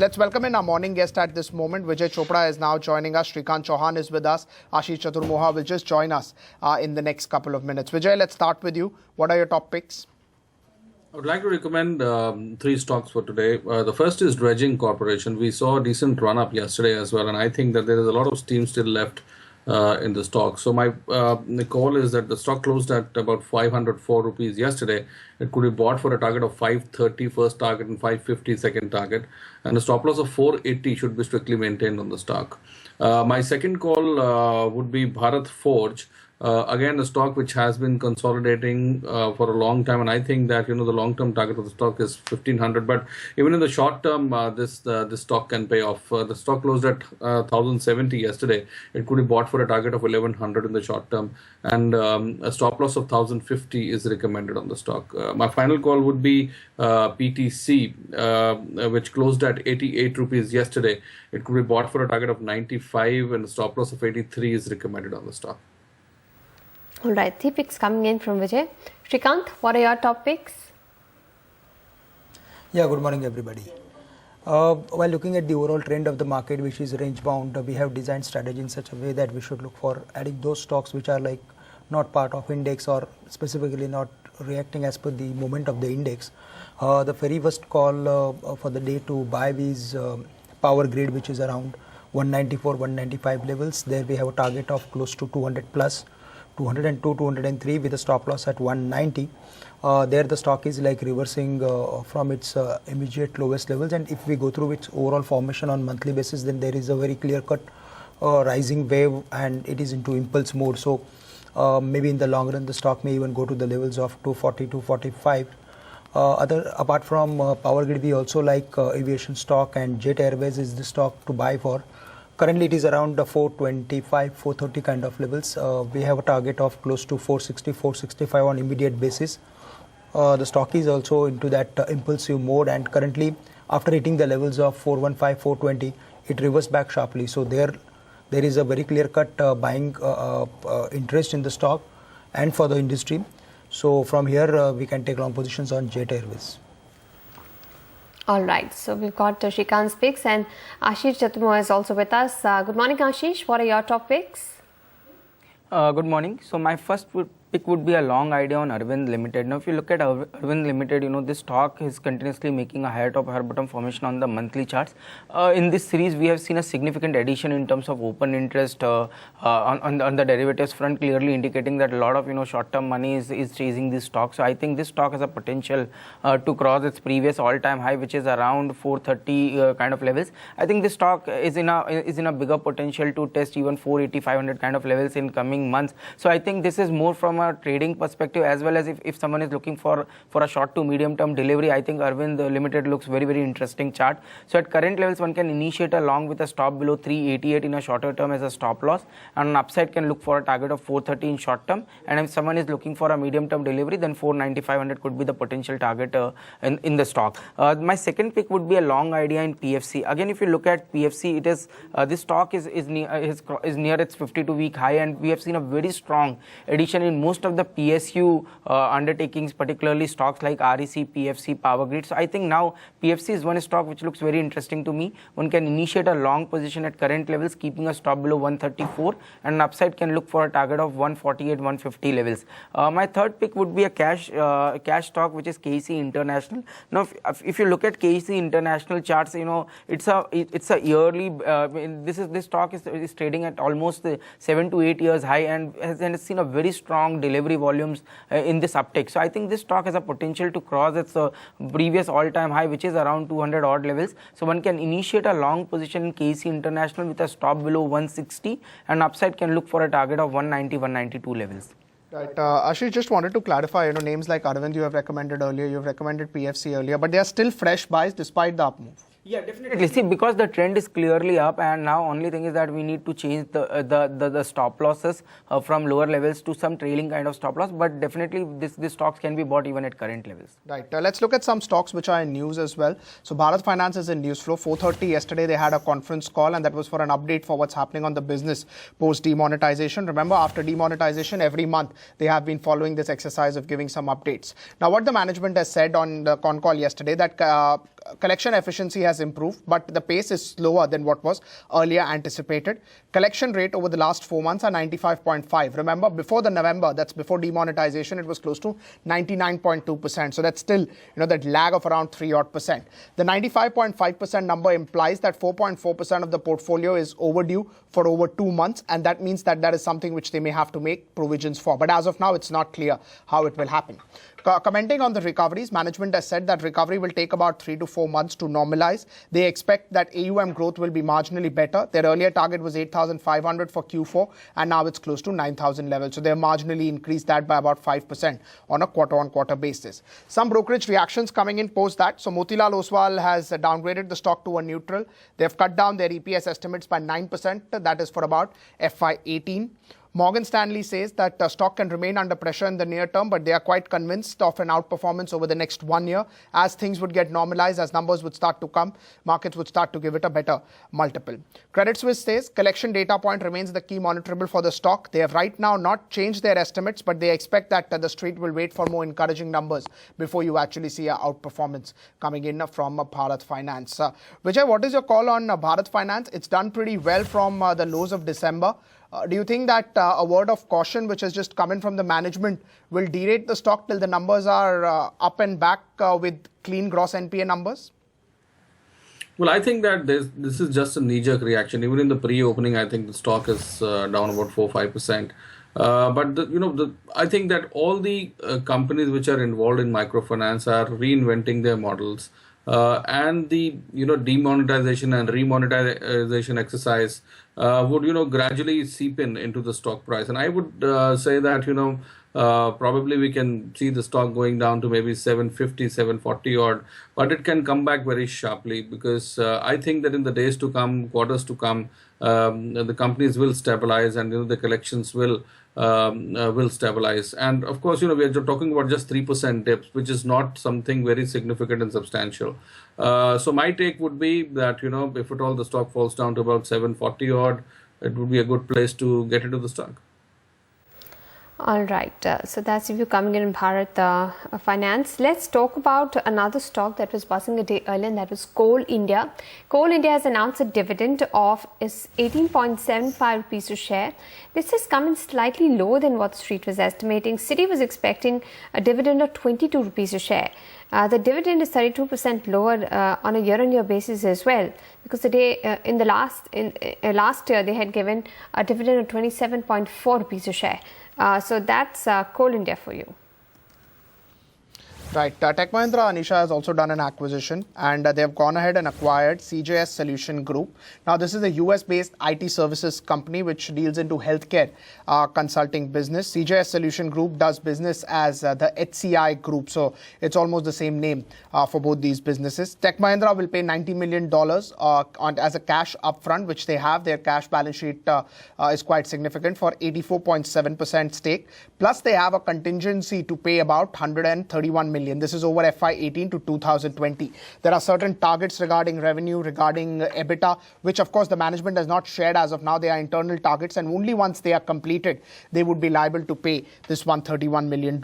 Let's welcome in our morning guest at this moment. Vijay Chopra is now joining us. Shrikant Chauhan is with us. Ashish Chaturmoha will just join us in the next couple of minutes. Vijay, let's start with you. What are your top picks? I would like to recommend three stocks for today. The first is Dredging Corporation. We saw a decent run up yesterday as well, and I think that there is a lot of steam still left in the stock. So my call is that the stock closed at about 504 rupees yesterday. It could be bought for a target of 530 first target and 550 second target, and a stop loss of 480 should be strictly maintained on the stock. My second call would be Bharat Forge. Again, a stock which has been consolidating for a long time, and I think that the long-term target of the stock is 1500. But even in the short term, this stock can pay off. The stock closed at 1070 yesterday. It could be bought for a target of 1100 in the short term, and a stop loss of 1050 is recommended on the stock. My final call would be PTC, which closed at 88 rupees yesterday. It could be bought for a target of 95, and a stop loss of 83 is recommended on the stock. All right, three picks coming in from Vijay. Shrikant, what are your top picks? Yeah, good morning, everybody. While looking at the overall trend of the market, which is range bound, we have designed strategy in such a way that we should look for adding those stocks which are like not part of index or specifically not reacting as per the movement of the index. The very first call for the day to buy is Power Grid, which is around 194, 195 levels. There we have a target of close to 200 plus. 202, 203 with a stop loss at 190. There the stock is like reversing from its immediate lowest levels, and if we go through its overall formation on monthly basis, then there is a very clear cut rising wave and it is into impulse mode. So maybe in the long run the stock may even go to the levels of 240, 245. Apart from Power Grid, we also like aviation stock, and Jet Airways is the stock to buy for. Currently it is around the 425, 430 kind of levels. We have a target of close to 460, 465 on immediate basis. The stock is also into that impulsive mode, and currently after hitting the levels of 415, 420, it reversed back sharply. So there is a very clear cut buying interest in the stock and for the industry. So from here we can take long positions on Jet Airways. All right, so we've got Shrikant's picks, and Ashish Chaturmoha is also with us. Good morning, Ashish. What are your top picks? Good morning. So my first pick would be a long idea on Arvind Limited. Now, if you look at Arvind Limited, this stock is continuously making a higher top, higher bottom formation on the monthly charts. In this series, we have seen a significant addition in terms of open interest on the derivatives front, clearly indicating that a lot of short-term money is chasing this stock. So I think this stock has a potential to cross its previous all-time high, which is around 430 kind of levels. I think this stock is in a bigger potential to test even 480, 500 kind of levels in coming months. So I think this is more from a trading perspective, as well as if someone is looking for a short to medium term delivery. I think Arvind Limited looks very, very interesting chart. So at current levels, one can initiate along with a stop below 388 in a shorter term as a stop loss, and on upside can look for a target of 430 in short term. And if someone is looking for a medium term delivery, then 490, 500 could be the potential target in the stock. My second pick would be a long idea in PFC. Again, if you look at PFC, it is this stock is near its 52-week high, and we have seen a very strong addition in most of the PSU undertakings, particularly stocks like REC, PFC, Power Grid. So I think now PFC is one stock which looks very interesting to me. One can initiate a long position at current levels, keeping a stop below 134, and an upside can look for a target of 148, 150 levels. My third pick would be a cash stock, which is KEC International. Now, if you look at KEC International charts, it's a yearly. This stock is trading at almost 7 to 8 years high, and has seen a very strong delivery volumes in this uptick. So I think this stock has a potential to cross its previous all-time high, which is around 200 odd levels. So one can initiate a long position in KEC International with a stop below 160, and upside can look for a target of 190, 192 levels. Right. Ashish, just wanted to clarify, names like Arvind you have recommended earlier, you have recommended PFC earlier, but they are still fresh buys despite the up move. Yeah, definitely. See, because the trend is clearly up, and now only thing is that we need to change the stop losses from lower levels to some trailing kind of stop loss. But definitely, these stocks can be bought even at current levels. Right. Let's look at some stocks which are in news as well. So Bharat Finance is in news flow. 4:30 yesterday, they had a conference call, and that was for an update for what's happening on the business post demonetization. Remember, after demonetization, every month they have been following this exercise of giving some updates. Now, what the management has said on the con call yesterday, that collection efficiency has improved, but the pace is slower than what was earlier anticipated. Collection rate over the last 4 months are 95.5. Remember, before the November, that's before demonetization, it was close to 99.2%. So that's still, that lag of around 3% odd. The 95.5% number implies that 4.4% of the portfolio is overdue for over 2 months, and that means that that is something which they may have to make provisions for. But as of now, it's not clear how it will happen. Commenting on the recoveries, management has said that recovery will take about 3 to 4 months to normalize. They expect that AUM growth will be marginally better. Their earlier target was 8,500 for Q4, and now it's close to 9,000 level. So they have marginally increased that by about 5% on a quarter-on-quarter basis. Some brokerage reactions coming in post that. So Motilal Oswal has downgraded the stock to a neutral. They have cut down their EPS estimates by 9%. That is for about FY18. Morgan Stanley says that stock can remain under pressure in the near term, but they are quite convinced of an outperformance over the next 1 year. As things would get normalized, as numbers would start to come, markets would start to give it a better multiple. Credit Suisse says collection data point remains the key monitorable for the stock. They have right now not changed their estimates, but they expect that the street will wait for more encouraging numbers before you actually see an outperformance coming in from Bharat Finance. Vijay, what is your call on Bharat Finance? It's done pretty well from the lows of December. Do you think that a word of caution which has just come in from the management will derate the stock till the numbers are up and back with clean gross NPA numbers? Well, I think that this is just a knee-jerk reaction. Even in the pre-opening, I think the stock is down about 4-5%. But I think that all the companies which are involved in microfinance are reinventing their models. And the demonetization and remonetization exercise would gradually seep into the stock price, and I would say that probably we can see the stock going down to maybe 750, 740 odd, but it can come back very sharply because I think that in the days to come, quarters to come, the companies will stabilize and the collections will stabilize. And of course, we are talking about just 3% dips, which is not something very significant and substantial. So my take would be that, if at all the stock falls down to about 740 odd, it would be a good place to get into the stock. All right, so that's if you're coming in Bharat Finance. Let's talk about another stock that was buzzing a day earlier, and that was Coal India. Coal India has announced a dividend of 18.75 rupees a share. This has come in slightly lower than what the street was estimating. Citi was expecting a dividend of 22 rupees a share. The dividend is 32% lower on a year-on-year basis as well, because in last year they had given a dividend of 27.4 rupees a share. So that's Coal India for you. Right. Tech Mahindra, Anisha, has also done an acquisition, and they have gone ahead and acquired CJS Solution Group. Now, this is a US-based IT services company which deals into healthcare consulting business. CJS Solution Group does business as the HCI Group, so it's almost the same name for both these businesses. Tech Mahindra will pay $90 million as a cash upfront, which they have. Their cash balance sheet is quite significant for 84.7% stake. Plus, they have a contingency to pay about $131 million. This is over FY18 to 2020. There are certain targets regarding revenue, regarding EBITDA, which of course the management has not shared as of now. They are internal targets, and only once they are completed, they would be liable to pay this $131 million.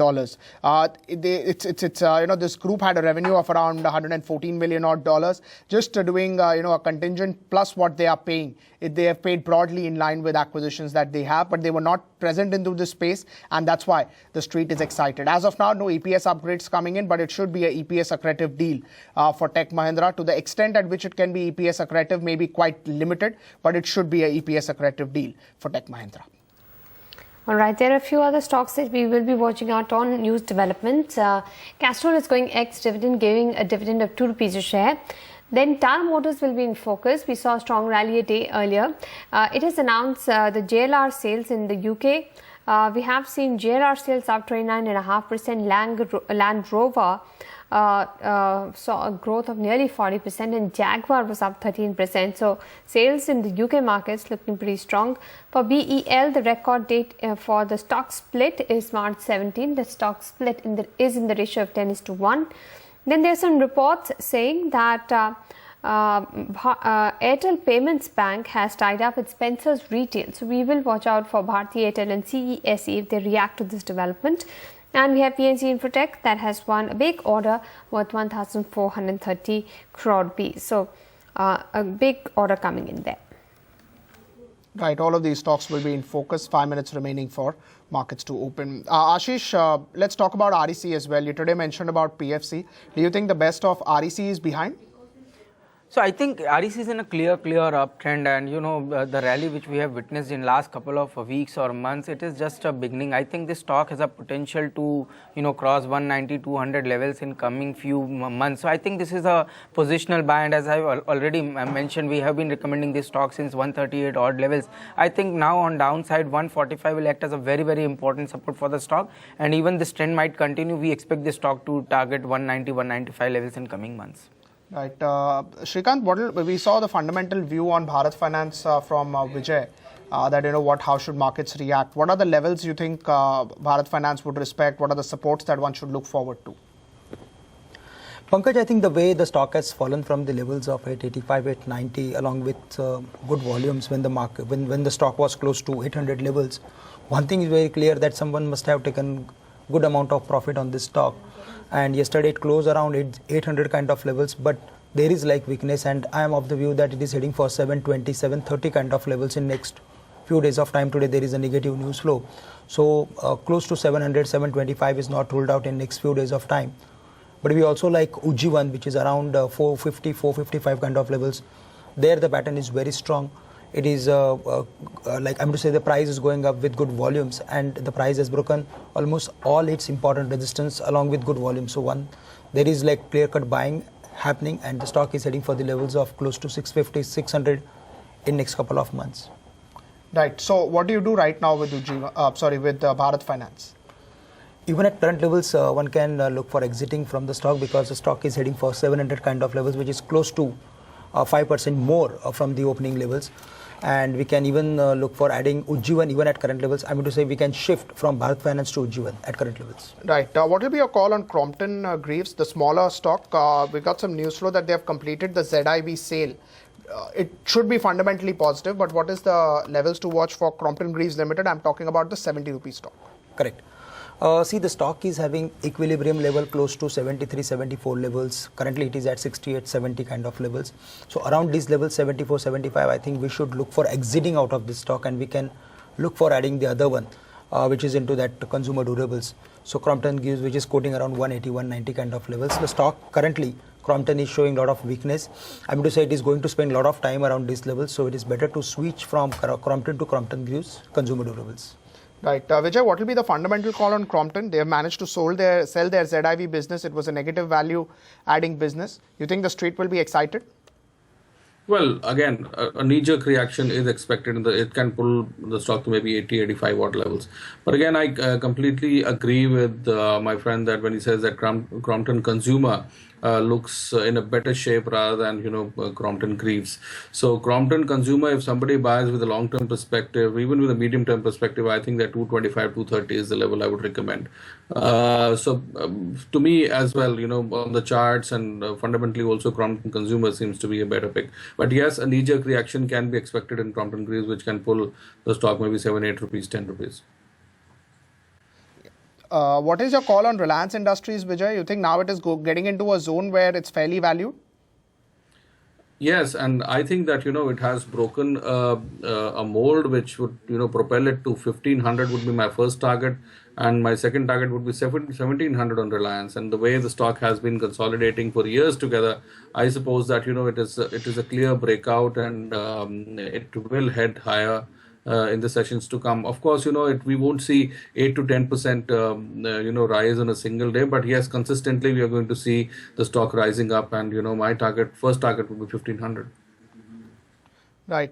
This group had a revenue of around $114 million odd dollars. Just doing a contingent plus what they are paying, they have paid broadly in line with acquisitions that they have, but they were not present into this space, and that's why the street is excited. As of now, no EPS upgrades coming in, but it should be a EPS accretive deal for Tech Mahindra. To the extent at which it can be EPS accretive may be quite limited, but it should be a EPS accretive deal for Tech Mahindra. All right, there are a few other stocks that we will be watching out on news developments. Castrol is going ex-dividend, giving a dividend of 2 rupees a share. Then Tata Motors will be in focus. We saw a strong rally a day earlier. It has announced the JLR sales in the UK. We have seen JLR sales up 29.5%. Land Rover saw a growth of nearly 40%, and Jaguar was up 13%. So sales in the UK markets looking pretty strong. For BEL, the record date for the stock split is March 17. The stock split is in the ratio of 10:1. Then there are some reports saying that Airtel Payments Bank has tied up with Spencer's Retail. So we will watch out for Bharti Airtel and CESE if they react to this development. And we have PNC Infotech that has won a big order worth 1,430 crore rupees. So a big order coming in there. Right, all of these stocks will be in focus. 5 minutes remaining for markets to open. Ashish, let's talk about REC as well. You today mentioned about PFC. Do you think the best of REC is behind? So I think REC is in a clear uptrend, and the rally which we have witnessed in last couple of weeks or months, it is just a beginning. I think this stock has a potential to cross 190, 200 levels in coming few months. So I think this is a positional buy, and as I already mentioned, we have been recommending this stock since 138 odd levels. I think now on downside 145 will act as a very important support for the stock, and even this trend might continue. We expect this stock to target 190, 195 levels in coming months. Right. Shrikant, we saw the fundamental view on Bharat Finance from Vijay, that how should markets react? What are the levels you think Bharat Finance would respect? What are the supports that one should look forward to? Pankaj, I think the way the stock has fallen from the levels of 885, 890, along with good volumes when the stock was close to 800 levels, one thing is very clear that someone must have taken good amount of profit on this stock. And yesterday it closed around 800 kind of levels, but there is weakness, and I am of the view that it is heading for 720, 730 kind of levels in next few days of time. Today there is a negative news flow, so close to 700, 725 is not ruled out in next few days of time. But we also like Ujjivan, which is around 450, 455 kind of levels. There the pattern is very strong. It is I'm to say the price is going up with good volumes, and the price has broken almost all its important resistance along with good volume. So there is clear-cut buying happening, and the stock is heading for the levels of close to 650, 600 in next couple of months. Right. So what do you do right now with Bharat Finance? Even at current levels, one can look for exiting from the stock, because the stock is heading for 700 kind of levels, which is close to 5% more from the opening levels. And we can even look for adding Ujjivan even at current levels. I'm going to say we can shift from Bharat Finance to Ujjivan at current levels. Right. What will be your call on Crompton Greaves, the smaller stock? We got some news flow that they have completed the ZIB sale. It should be fundamentally positive, but what is the levels to watch for Crompton Greaves Limited? I'm talking about the 70 rupee stock. Correct. See, the stock is having equilibrium level close to 73, 74 levels. Currently, it is at 68, 70 kind of levels. So around these levels, 74, 75, I think we should look for exiting out of this stock, and we can look for adding the other one, which is into that consumer durables. So Crompton Greaves, which is quoting around 180, 190 kind of levels. The stock currently, Crompton is showing a lot of weakness. I'm going to say it is going to spend a lot of time around these levels. So it is better to switch from Crompton to Crompton Greaves, consumer durables. Right. Vijay, what will be the fundamental call on Crompton? They have managed to sell their ZIV business. It was a negative value adding business. You think the street will be excited? Well, again, a knee-jerk reaction is expected. It can pull the stock to maybe 80, 85 odd levels. But again, I completely agree with my friend that when he says that Crompton Consumer looks in a better shape rather than Crompton Greaves. So Crompton Consumer, if somebody buys with a long-term perspective, even with a medium-term perspective, I think that 225, 230 is the level I would recommend. To me as well, on the charts and fundamentally also Crompton Consumer seems to be a better pick. But yes, a knee-jerk reaction can be expected in Crompton Greaves, which can pull the stock maybe 7, 8 rupees, 10 rupees. What is your call on Reliance Industries, Vijay? You think now it is getting into a zone where it's fairly valued? Yes, and I think that it has broken a mold which would propel it to 1500 would be my first target, and my second target would be 1700 on Reliance. And the way the stock has been consolidating for years together, I suppose that it is a clear breakout, and it will head higher in the sessions to come. Of course, we won't see 8 to 10% rise on a single day, but yes, consistently we are going to see the stock rising up, and my first target would be 1500. Right.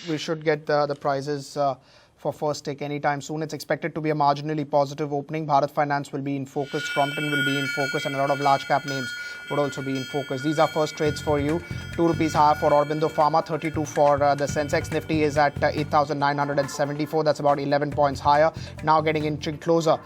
We should get the prices for first take anytime soon. It's expected to be a marginally positive opening. Bharat Finance will be in focus, Crompton will be in focus, and a lot of large cap names would also be in focus. These are first trades for you. 2 rupees higher for Aurobindo Pharma, 32 for the Sensex. Nifty is at 8,974. That's about 11 points higher. Now getting inching closer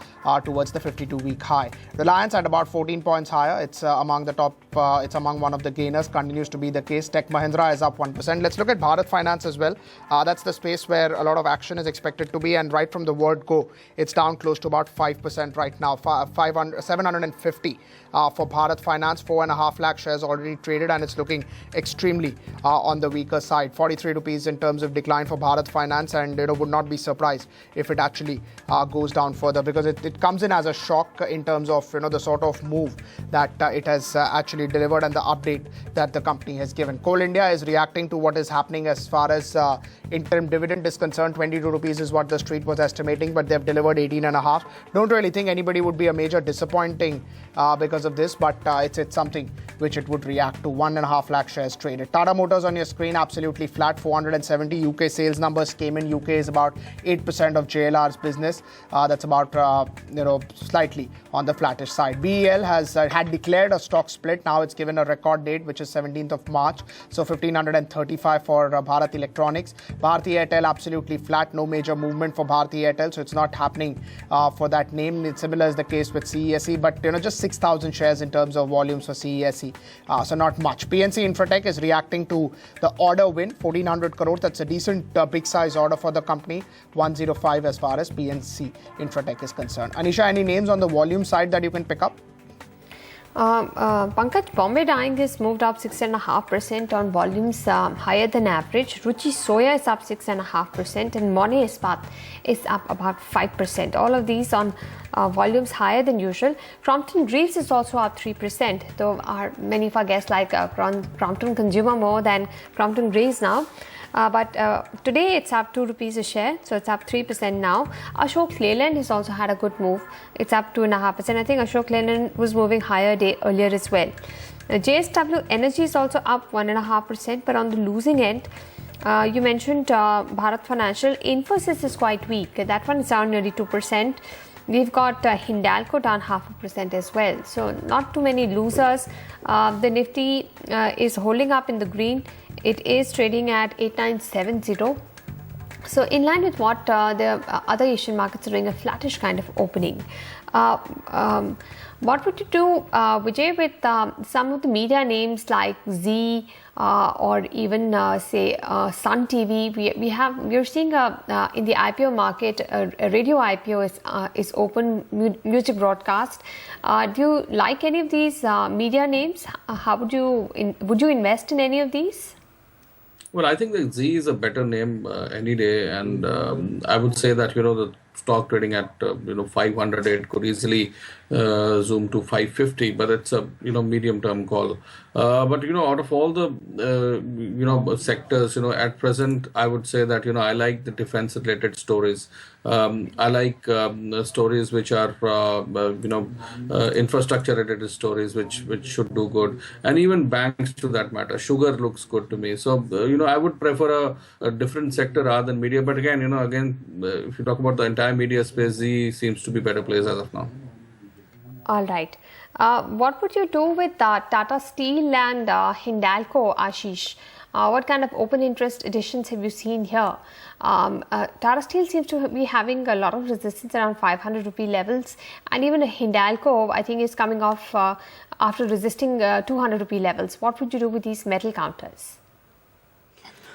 towards the 52-week high. Reliance at about 14 points higher. It's among the top. It's among one of the gainers. Continues to be the case. Tech Mahindra is up 1%. Let's look at Bharat Finance as well. That's the space where a lot of action is expected expected to be. And right from the word go, it's down close to about 5% right now, 750 for Bharat Finance. 4.5 lakh shares already traded, and it's looking extremely on the weaker side. 43 rupees in terms of decline for Bharat Finance, and would not be surprised if it actually goes down further, because it comes in as a shock in terms of the sort of move that it has actually delivered and the update that the company has given. Coal India is reacting to what is happening as far as interim dividend is concerned. 22 rupees is what the street was estimating, but they've delivered 18.5. Don't really think anybody would be a major disappointing because of this, but it's something which it would react to. 1.5 lakh shares traded. Tata Motors on your screen, absolutely flat, 470. UK sales numbers came in. UK is about 8% of JLR's business. That's about slightly on the flattish side. BEL has had declared a stock split. Now it's given a record date, which is 17th of March. So 1535 for Bharat Electronics. Bharti Airtel absolutely flat. No major movement for Bharti Airtel, so it's not happening for that name. It's similar is the case with CESE, but just 6,000 shares in terms of volumes for CESE. So not much. PNC Infratech is reacting to the order win, 1,400 crore. That's a decent big size order for the company. 105 as far as PNC Infratech is concerned. Anisha, any names on the volume side that you can pick up? Pankaj, Bombay Dyeing has moved up 6.5% on volumes higher than average. Ruchi Soya is up 6.5%, and Monet Ispat is up about 5%. All of these on volumes higher than usual. Crompton Greaves is also up 3%, though many of our guests like Crompton Consumer more than Crompton Greaves now. But today it's up 2 rupees a share, so it's up 3% now. Ashok Leyland has also had a good move. It's up 2.5%. I think Ashok Leyland was moving higher earlier as well. JSW Energy is also up 1.5%, but on the losing end. You mentioned Bharat Financial. Infosys is quite weak. That one is down nearly 2%. We've got Hindalco down 0.5% as well. So not too many losers. The Nifty is holding up in the green. It is trading at 8970. So in line with what the other Asian markets are doing, a flattish kind of opening. What would you do, Vijay, with some of the media names like Z or even say Sun TV? We're seeing in the IPO market a radio IPO is open, music broadcast. Do you like any of these media names? How would you invest in any of these? Well, I think that Z is a better name any day, and I would say that the stock trading at 500, it could easily zoom to 550, but it's a medium term call. But out of all the sectors, at present I would say that I like the defense related stories. I like stories which are infrastructure related stories which should do good, and even banks to that matter. Sugar looks good to me. So I would prefer a different sector rather than media. But again, if you talk about the entire media space, Z seems to be better place as of now. All right. What would you do with Tata Steel and Hindalco, Ashish? What kind of open interest additions have you seen here? Tata Steel seems to be having a lot of resistance around 500 rupee levels, and even Hindalco, I think, is coming off after resisting 200 rupee levels. What would you do with these metal counters?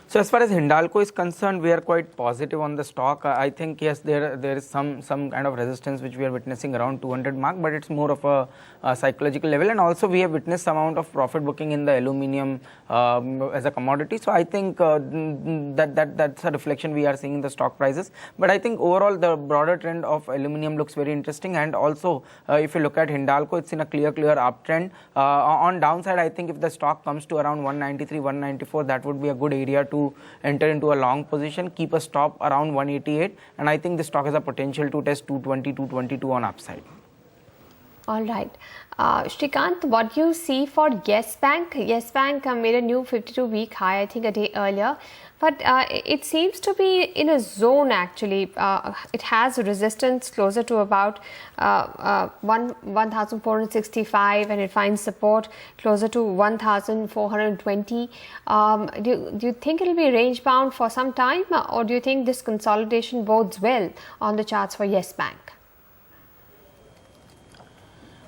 So as far as Hindalco is concerned, we are quite positive on the stock. I think yes, there is some kind of resistance which we are witnessing around 200 mark, but it's more of a psychological level, and also we have witnessed some amount of profit booking in the aluminium as a commodity. So I think that's a reflection we are seeing in the stock prices. But I think overall the broader trend of aluminium looks very interesting, and also if you look at Hindalco, it's in a clear uptrend. On downside, I think if the stock comes to around 193, 194, that would be a good area to enter into a long position, keep a stop around 188, and I think the stock has a potential to test 220, 222 on upside. All right. Shrikant, what do you see for Yes Bank? Yes Bank made a new 52-week high, I think a day earlier. But it seems to be in a zone actually. It has resistance closer to about 1,465, and it finds support closer to 1,420. Do you think it will be range bound for some time, or do you think this consolidation bodes well on the charts for Yes Bank?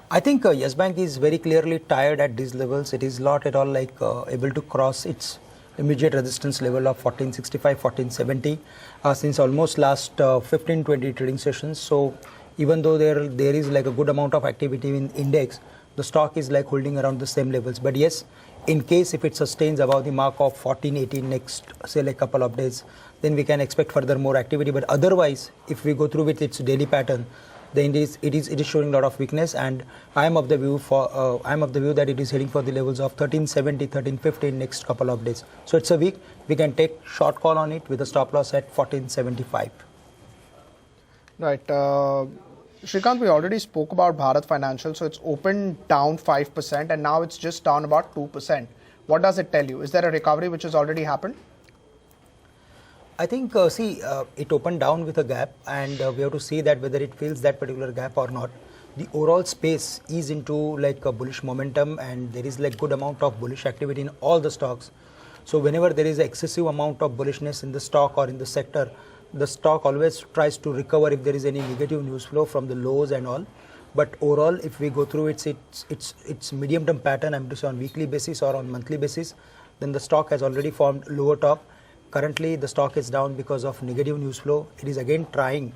I think Yes Bank is very clearly tired at these levels. It is not at all like able to cross its immediate resistance level of 1465, 1470 since almost last 15-20 trading sessions. So even though there is like a good amount of activity in index, the stock is like holding around the same levels. But yes, in case if it sustains above the mark of 1418 next say like couple of days, then we can expect further more activity. But otherwise, if we go through with its daily pattern, then it is showing a lot of weakness, and I am of the view that it is heading for the levels of 1370, 1350 in next couple of days. So it's a week. We can take short call on it with a stop loss at 1475. Right. Shrikant, we already spoke about Bharat Financial. So it's opened down 5% and now it's just down about 2%. What does it tell you? Is there a recovery which has already happened? I think, it opened down with a gap, and we have to see that whether it fills that particular gap or not. The overall space is into like a bullish momentum, and there is like good amount of bullish activity in all the stocks. So whenever there is excessive amount of bullishness in the stock or in the sector, the stock always tries to recover if there is any negative news flow from the lows and all. But overall, if we go through its medium-term pattern, I'm to say on weekly basis or on monthly basis, then the stock has already formed lower top. Currently, the stock is down because of negative news flow. It is again trying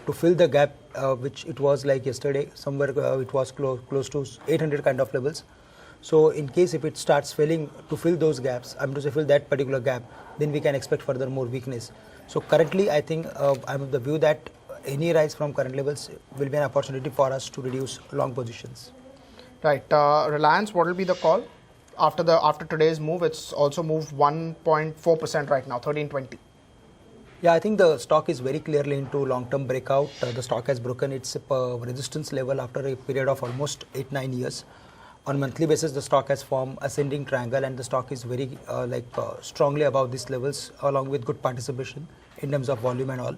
to fill the gap, which it was like yesterday, somewhere it was close to 800 kind of levels. So in case if it starts failing to fill those gaps, I'm to say fill that particular gap, then we can expect further more weakness. So currently, I think I'm of the view that any rise from current levels will be an opportunity for us to reduce long positions. Right. Reliance, what will be the call? After today's move, it's also moved 1.4% right now, 1320. Yeah, I think the stock is very clearly into long-term breakout. The stock has broken its resistance level after a period of almost 8-9 years. On monthly basis, the stock has formed ascending triangle, and the stock is very strongly above these levels, along with good participation in terms of volume and all.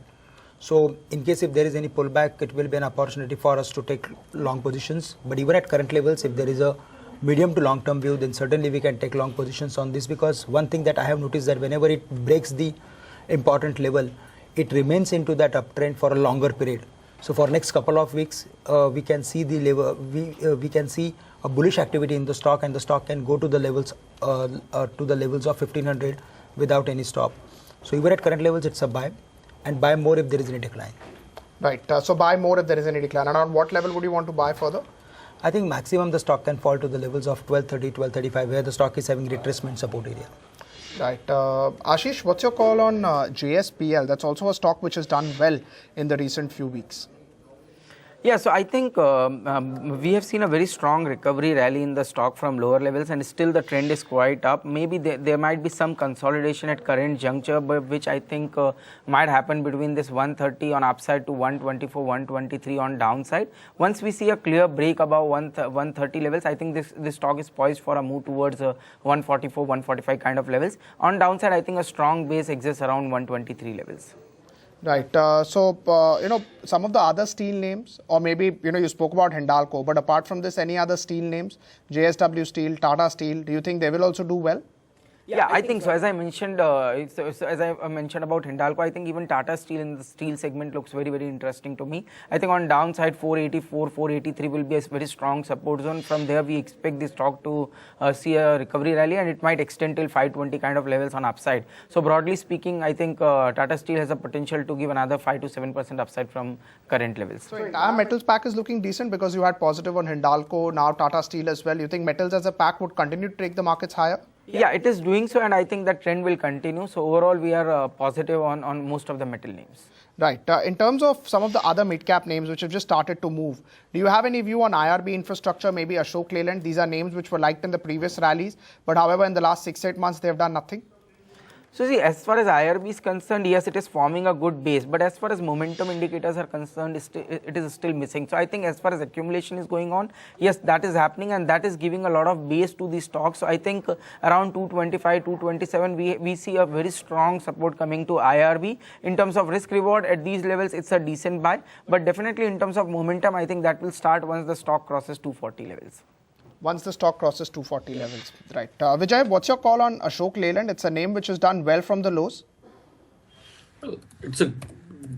So in case if there is any pullback, it will be an opportunity for us to take long positions. But even at current levels, if there is a medium to long term view, then certainly we can take long positions on this, because one thing that I have noticed that whenever it breaks the important level, it remains into that uptrend for a longer period. So for next couple of weeks, we can see the level, we can see a bullish activity in the stock, and the stock can go to the levels of 1500 without any stop. So even at current levels, it's a buy, and buy more if there is any decline. Right. So buy more if there is any decline. And on what level would you want to buy further? I think maximum the stock can fall to the levels of 1230, 1235, where the stock is having retracement support area. Right. Ashish, what's your call on JSPL? That's also a stock which has done well in the recent few weeks. Yeah, so I think we have seen a very strong recovery rally in the stock from lower levels, and still the trend is quite up. Maybe there might be some consolidation at current juncture, but which I think might happen between this 130 on upside to 124, 123 on downside. Once we see a clear break above 130 levels, I think this stock is poised for a move towards 144, 145 kind of levels. On downside, I think a strong base exists around 123 levels. Right. Some of the other steel names, or maybe, you spoke about Hindalco, but apart from this, any other steel names, JSW Steel, Tata Steel, do you think they will also do well? Yeah, I think so. As I mentioned, as I mentioned about Hindalco, I think even Tata Steel in the steel segment looks very, very interesting to me. I think on downside, 484, 483 will be a very strong support zone. From there, we expect this stock to see a recovery rally, and it might extend till 520 kind of levels on upside. So broadly speaking, I think Tata Steel has a potential to give another 5 to 7% upside from current levels. So entire metals pack is looking decent because you had positive on Hindalco, now Tata Steel as well. You think metals as a pack would continue to take the markets higher? Yeah, it is doing so, and I think that trend will continue. So overall, we are positive on most of the metal names. Right. In terms of some of the other mid-cap names which have just started to move, do you have any view on IRB Infrastructure, maybe Ashok Leyland? These are names which were liked in the previous rallies, but however, in the last 6-8 months, they have done nothing. So see, as far as IRB is concerned, yes, it is forming a good base, but as far as momentum indicators are concerned, it is still missing. So I think as far as accumulation is going on, yes, that is happening, and that is giving a lot of base to the stock. So I think around 225, 227, we see a very strong support coming to IRB. In terms of risk reward at these levels, it's a decent buy, but definitely in terms of momentum, I think that will start once the stock crosses 240 levels. Once the stock crosses 240 levels. Right. Vijay, what's your call on Ashok Leyland? It's a name which has done well from the lows. It's a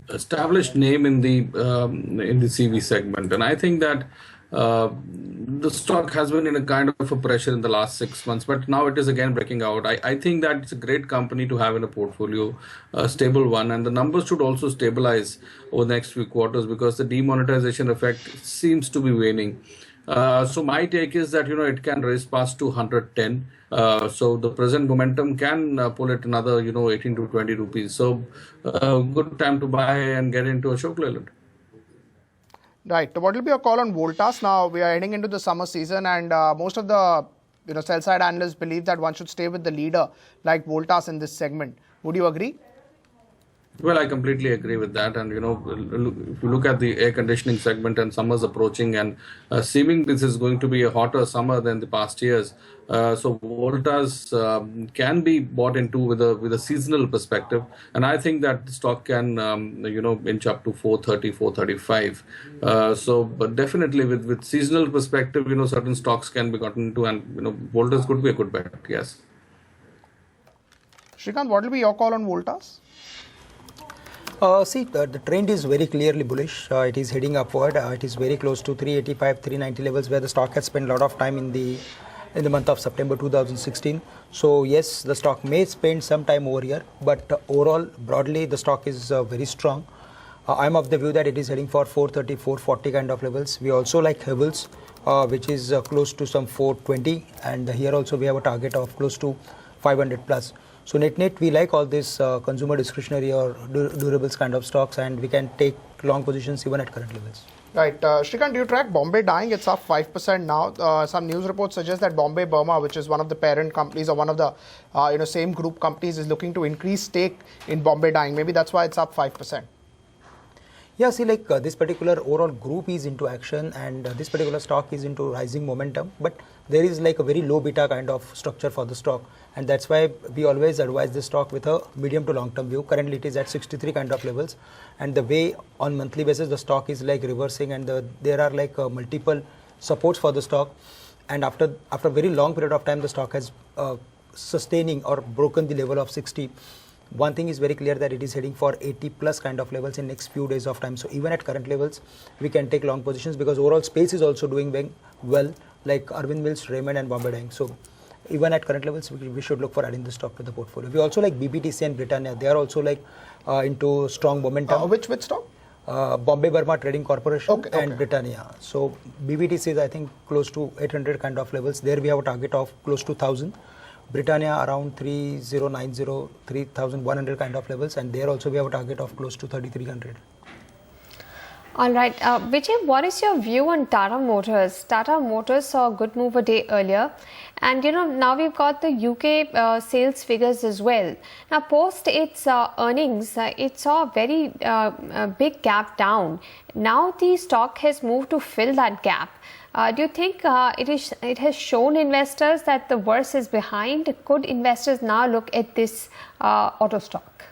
established name in the CV segment, and I think that the stock has been in a kind of a pressure in the last 6 months, but now it is again breaking out. I think that it's a great company to have in a portfolio, a stable one, and the numbers should also stabilize over the next few quarters because the demonetization effect seems to be waning. So my take is that it can raise past to 110. So the present momentum can pull it another 18 to 20 rupees. So good time to buy and get into Ashok Leyland. Right. What will be your call on Voltas? Now we are heading into the summer season, and most of the sell side analysts believe that one should stay with the leader like Voltas in this segment. Would you agree? Well, I completely agree with that. And, if you look at the air conditioning segment and summer's approaching and seeming this is going to be a hotter summer than the past years. So Voltas can be bought into with a seasonal perspective. And I think that the stock can, inch up to 430, 435. But definitely with seasonal perspective, certain stocks can be gotten into, and, Voltas could be a good bet. Yes. Shrikant, what will be your call on Voltas? The trend is very clearly bullish. It is heading upward. It is very close to 385, 390 levels where the stock has spent a lot of time in the month of September 2016. So yes, the stock may spend some time over here, but overall, broadly, the stock is very strong. I'm of the view that it is heading for 430, 440 kind of levels. We also like Havells, which is close to some 420, and here also we have a target of close to 500 plus. So net, we like all these consumer discretionary or durables kind of stocks, and we can take long positions even at current levels. Right. Shrikant, do you track Bombay Dyeing? It's up 5% now. Some news reports suggest that Bombay Burma, which is one of the parent companies or one of the same group companies, is looking to increase stake in Bombay Dyeing. Maybe that's why it's up 5%. Yeah, this particular overall group is into action, and this particular stock is into rising momentum, but there is like a very low beta kind of structure for the stock, and that's why we always advise the stock with a medium to long term view. Currently it is at 63 kind of levels, and the way on monthly basis the stock is like reversing, and there are like multiple supports for the stock, and after a very long period of time the stock has sustaining or broken the level of 60. One thing is very clear that it is heading for 80 plus kind of levels in next few days of time. So even at current levels, we can take long positions because overall space is also doing well, like Arvind Mills, Raymond and Bombay Dyeing. So even at current levels, we should look for adding the stock to the portfolio. We also like BBTC and Britannia. They are also like into strong momentum. Which stock? Bombay Burma Trading Corporation and okay. Britannia. So BBTC is I think close to 800 kind of levels. There we have a target of close to 1000. Britannia around 3090, 3100 kind of levels, and there also we have a target of close to 3300. All right. Vijay, what is your view on Tata Motors? Tata Motors saw a good move a day earlier, and now we've got the UK sales figures as well. Now, post its earnings, it saw a very big gap down. Now the stock has moved to fill that gap. Do you think it has shown investors that the worst is behind? Could investors now look at this auto stock?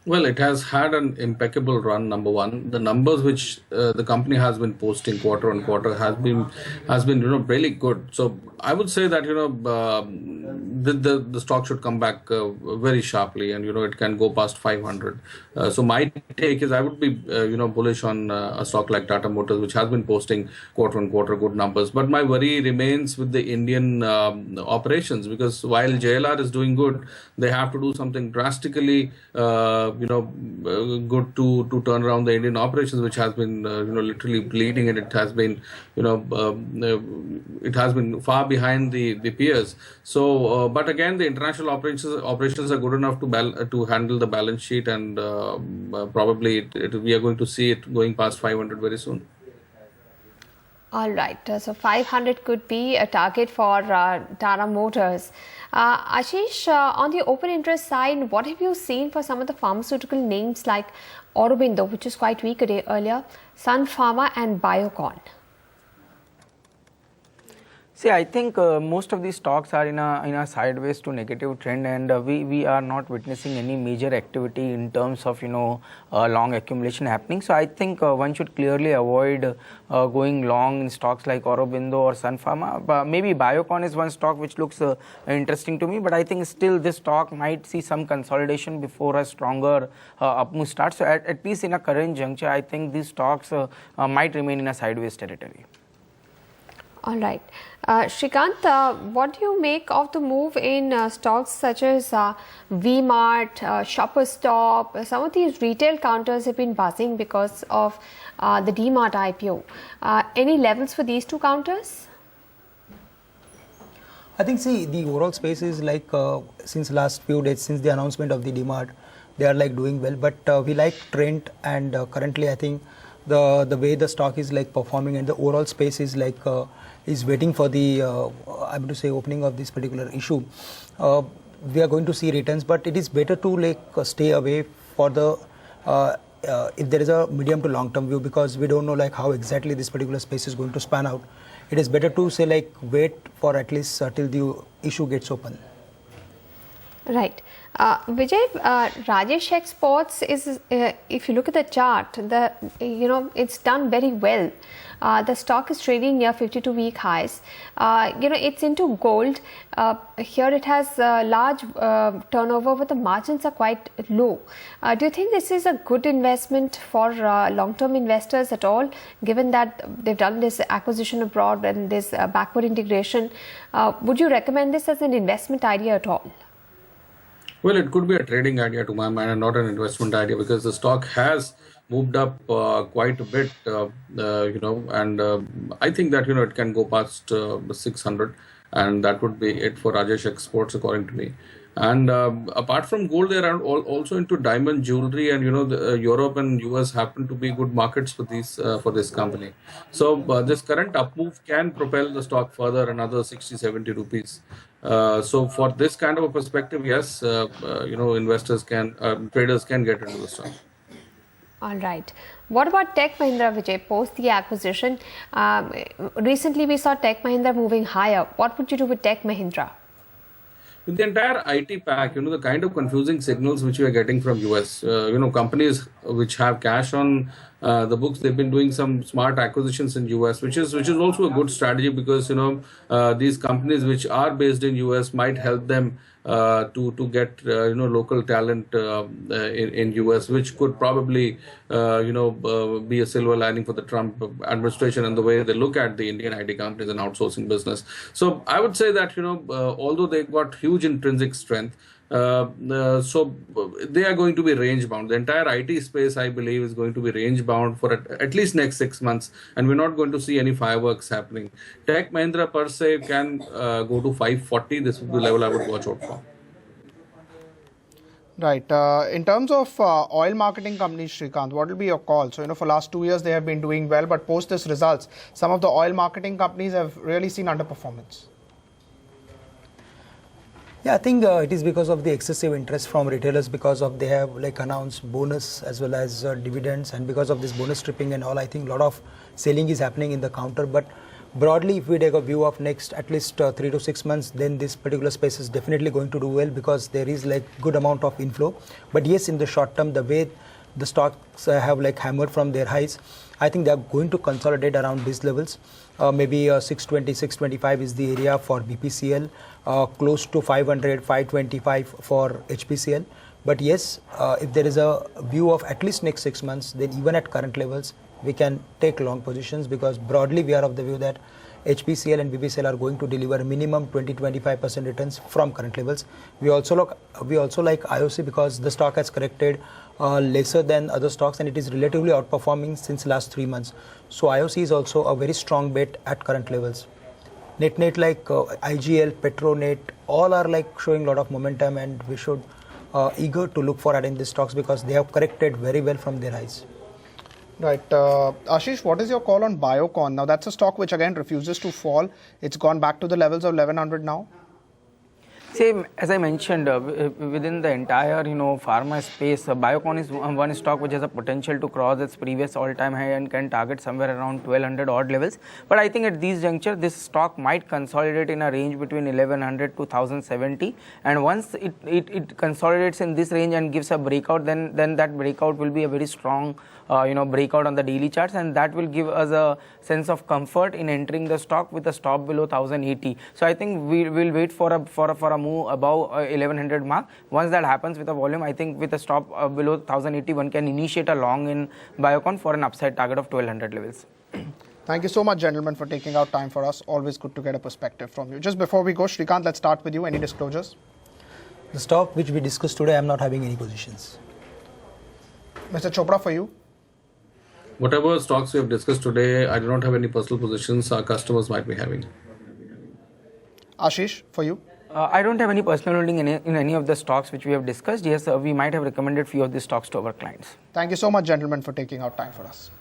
Well, it has had an impeccable run. Number one, the numbers which the company has been posting quarter on quarter has been really good. So I would say that the stock should come back very sharply, and it can go past 500. So my take is I would be bullish on a stock like Tata Motors, which has been posting quarter on quarter good numbers. But my worry remains with the Indian operations, because while JLR is doing good, they have to do something drastically good to turn around the Indian operations, which has been literally bleeding, and it has been far behind the peers. So but again, the international operations are good enough to handle the balance sheet, and probably we are going to see it going past 500 very soon. All right, so 500 could be a target for Tata Motors. Ashish, on the open interest side, what have you seen for some of the pharmaceutical names like Aurobindo, which is quite weak a day earlier, Sun Pharma and Biocon? See, I think most of these stocks are in a sideways to negative trend, and we are not witnessing any major activity in terms of long accumulation happening. So I think one should clearly avoid going long in stocks like Aurobindo or Sun Pharma. Maybe Biocon is one stock which looks interesting to me, but I think still this stock might see some consolidation before a stronger up move starts. So at least in a current juncture, I think these stocks might remain in a sideways territory. All right. Shrikant, what do you make of the move in stocks such as V-Mart, Shoppers Stop? Some of these retail counters have been buzzing because of the D-Mart IPO. Any levels for these two counters? I think, see, the overall space is like since last few days, since the announcement of the DMart, they are like doing well. But we like Trent, and currently I think the way the stock is like performing and the overall space is like is waiting for the I'm going to say opening of this particular issue. We are going to see returns, but it is better to like stay away for the if there is a medium to long term view, because we don't know like how exactly this particular space is going to span out. It is better to say like wait for at least till the issue gets open. Right. Vijay, Rajesh Exports is, if you look at the chart, it's done very well. The stock is trading near 52-week highs. It's into gold. Here it has large turnover, but the margins are quite low. Do you think this is a good investment for long-term investors at all, given that they've done this acquisition abroad and this backward integration? Would you recommend this as an investment idea at all? Well, it could be a trading idea to my mind and not an investment idea, because the stock has moved up quite a bit, and I think that, it can go past 600, and that would be it for Rajesh Exports, according to me. And apart from gold, they are also into diamond jewelry, and Europe and US happen to be good markets for this company. So this current up move can propel the stock further another 60-70 rupees. So for this kind of a perspective, yes, investors traders can get into the stock. All right. What about Tech Mahindra, Vijay, post the acquisition? Recently, we saw Tech Mahindra moving higher. What would you do with Tech Mahindra? With the entire IT pack, the kind of confusing signals which we are getting from US, companies which have cash on the books, they've been doing some smart acquisitions in US, which is also a good strategy, because these companies which are based in US might help them to get local talent in US, which could probably be a silver lining for the Trump administration and the way they look at the Indian IT companies and outsourcing business. So I would say that although they got huge intrinsic strength, so they are going to be range bound. The entire IT space, I believe, is going to be range bound for at least next 6 months, and we're not going to see any fireworks happening. Tech Mahindra per se can go to 540. This would be the level I would watch out for. Right. In terms of oil marketing companies, Shrikant, what will be your call? So, for last 2 years, they have been doing well, but post this results, some of the oil marketing companies have really seen underperformance. Yeah, I think it is because of the excessive interest from retailers, because of they have like announced bonus as well as dividends, and because of this bonus stripping and all, I think a lot of selling is happening in the counter. But broadly, if we take a view of next at least 3 to 6 months, then this particular space is definitely going to do well, because there is like good amount of inflow. But yes, in the short term, the way the stocks have like hammered from their highs, I think they are going to consolidate around these levels. Maybe 620, 625 is the area for BPCL, close to 500, 525 for HPCL. But yes, if there is a view of at least next 6 months, then even at current levels, we can take long positions, because broadly we are of the view that HPCL and BPCL are going to deliver minimum 20-25% returns from current levels. We also like IOC, because the stock has corrected lesser than other stocks, and it is relatively outperforming since last 3 months. So IOC is also a very strong bet at current levels. Net like IGL, Petronet, all are like showing a lot of momentum, and we should eager to look for adding these stocks, because they have corrected very well from their highs. Right. Ashish, what is your call on Biocon? Now, that's a stock which again refuses to fall. It's gone back to the levels of 1100 now. Same as I mentioned, within the entire pharma space, Biocon is one stock which has a potential to cross its previous all-time high and can target somewhere around 1200 odd levels. But I think at this juncture, this stock might consolidate in a range between 1100 to 1070. And once it consolidates in this range and gives a breakout, then that breakout will be a very strong breakout on the daily charts, and that will give us a sense of comfort in entering the stock with a stop below 1080. So I think we will wait for a move above 1100 mark. Once that happens with a volume, I think with a stop below 1080, one can initiate a long in Biocon for an upside target of 1200 levels. Thank you so much, gentlemen, for taking out time for us. Always good to get a perspective from you. Just before we go, Shrikant, let's start with you. Any disclosures? The stock which we discussed today, I'm not having any positions. Mr. Chopra, for you? Whatever stocks we have discussed today, I do not have any personal positions. Our customers might be having. Ashish, for you? I don't have any personal holding in any of the stocks which we have discussed. Yes, we might have recommended few of these stocks to our clients. Thank you so much, gentlemen, for taking out time for us.